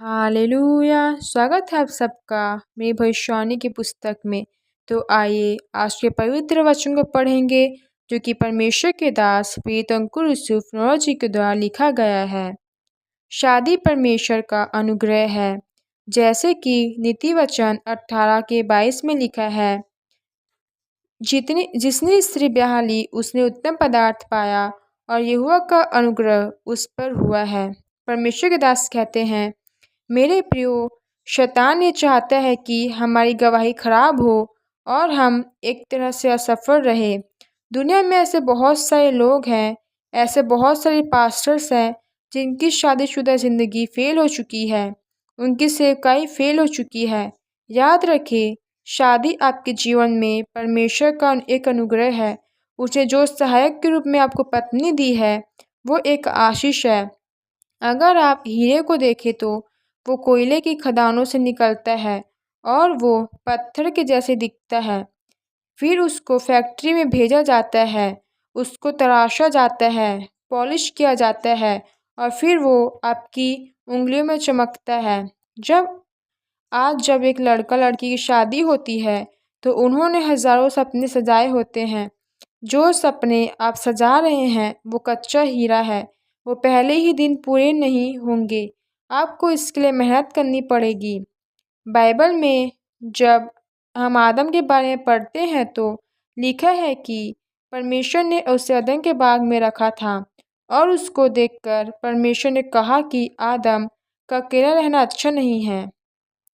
Hallelujah. स्वागत है आप सबका मेरी भविष्यवाणी की पुस्तक में। तो आइए आज के पवित्र वचन को पढ़ेंगे जो कि परमेश्वर के दास प्रीत अंकुर यूसुफ नौरोजी जी के द्वारा लिखा गया है। शादी परमेश्वर का अनुग्रह है, जैसे कि नीति वचन 18 के 22 में लिखा है, जिसने स्त्री ब्याह ली उसने उत्तम पदार्थ पाया और यहोवा का अनुग्रह उस पर हुआ है। परमेश्वर के दास कहते हैं, मेरे प्रियो, शैतान ये चाहता है कि हमारी गवाही खराब हो और हम एक तरह से असफल रहे। दुनिया में ऐसे बहुत सारे लोग हैं, ऐसे बहुत सारे पास्टर्स हैं जिनकी शादीशुदा ज़िंदगी फेल हो चुकी है, उनकी सेवकाई फेल हो चुकी है। याद रखें, शादी आपके जीवन में परमेश्वर का एक अनुग्रह है। उसे जो सहायक के रूप में आपको पत्नी दी है वो एक आशीष है। अगर आप हीरे को देखें तो वो कोयले की खदानों से निकलता है और वो पत्थर के जैसे दिखता है। फिर उसको फैक्ट्री में भेजा जाता है, उसको तराशा जाता है, पॉलिश किया जाता है और फिर वो आपकी उंगलियों में चमकता है। जब एक लड़का लड़की की शादी होती है तो उन्होंने हज़ारों सपने सजाए होते हैं। जो सपने आप सजा रहे हैं वो कच्चा हीरा है, वो पहले ही दिन पूरे नहीं होंगे। आपको इसके लिए मेहनत करनी पड़ेगी। बाइबल में जब हम आदम के बारे में पढ़ते हैं तो लिखा है कि परमेश्वर ने उसे अदन के बाग में रखा था और उसको देखकर परमेश्वर ने कहा कि आदम का अकेला रहना अच्छा नहीं है,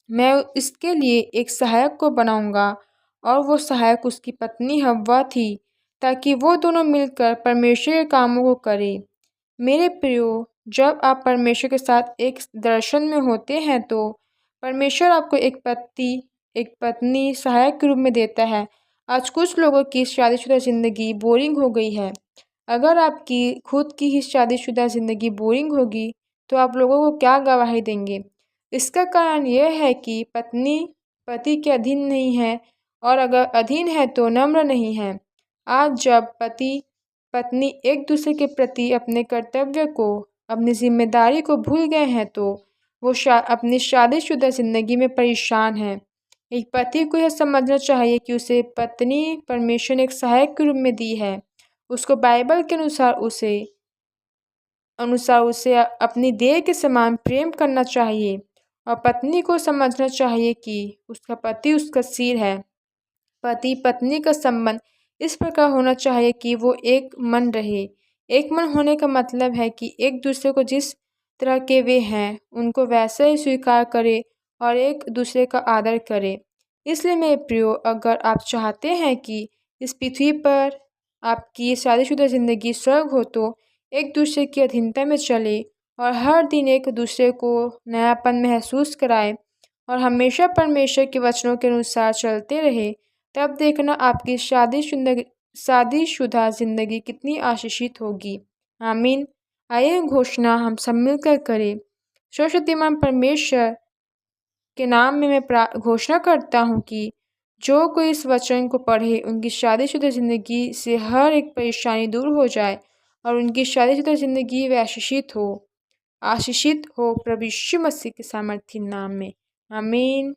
मैं इसके लिए एक सहायक को बनाऊंगा। और वो सहायक उसकी पत्नी हव्वा थी, ताकि वो दोनों मिलकर परमेश्वर के कामों को करें। मेरे प्रियो, जब आप परमेश्वर के साथ एक दर्शन में होते हैं तो परमेश्वर आपको एक पत्नी सहायक के रूप में देता है। आज कुछ लोगों की शादीशुदा ज़िंदगी बोरिंग हो गई है। अगर आपकी खुद की ही शादीशुदा ज़िंदगी बोरिंग होगी तो आप लोगों को क्या गवाही देंगे? इसका कारण यह है कि पत्नी पति के अधीन नहीं है, और अगर अधीन है तो नम्र नहीं है। आज जब पति पत्नी एक दूसरे के प्रति अपने कर्तव्य को, अपनी जिम्मेदारी को भूल गए हैं तो वो अपनी शादीशुदा ज़िंदगी में परेशान है। एक पति को यह समझना चाहिए कि उसे पत्नी परमेश्वर ने एक सहायक के रूप में दी है। उसको बाइबल के अनुसार उसे अपनी देह के समान प्रेम करना चाहिए और पत्नी को समझना चाहिए कि उसका पति उसका सिर है। पति पत्नी का संबंध इस प्रकार होना चाहिए कि वो एक मन रहे। एक मन होने का मतलब है कि एक दूसरे को जिस तरह के वे हैं उनको वैसा ही स्वीकार करे और एक दूसरे का आदर करे। इसलिए मेरे प्रियो, अगर आप चाहते हैं कि इस पृथ्वी पर आपकी शादीशुदा ज़िंदगी स्वर्ग हो तो एक दूसरे की अधीनता में चले और हर दिन एक दूसरे को नयापन महसूस कराए और हमेशा परमेश्वर के वचनों के अनुसार चलते रहे। तब देखना आपकी शादीशुदा ज़िंदगी कितनी आशीषित होगी। आमीन। आइए घोषणा हम सब मिलकर करें। सर्वशक्तिमान परमेश्वर के नाम में मैं घोषणा करता हूँ कि जो कोई इस वचन को पढ़े उनकी शादीशुदा ज़िंदगी से हर एक परेशानी दूर हो जाए और उनकी शादीशुदा ज़िंदगी व आशीषित हो प्रभु यीशु मसीह के सामर्थी नाम में। आमीन।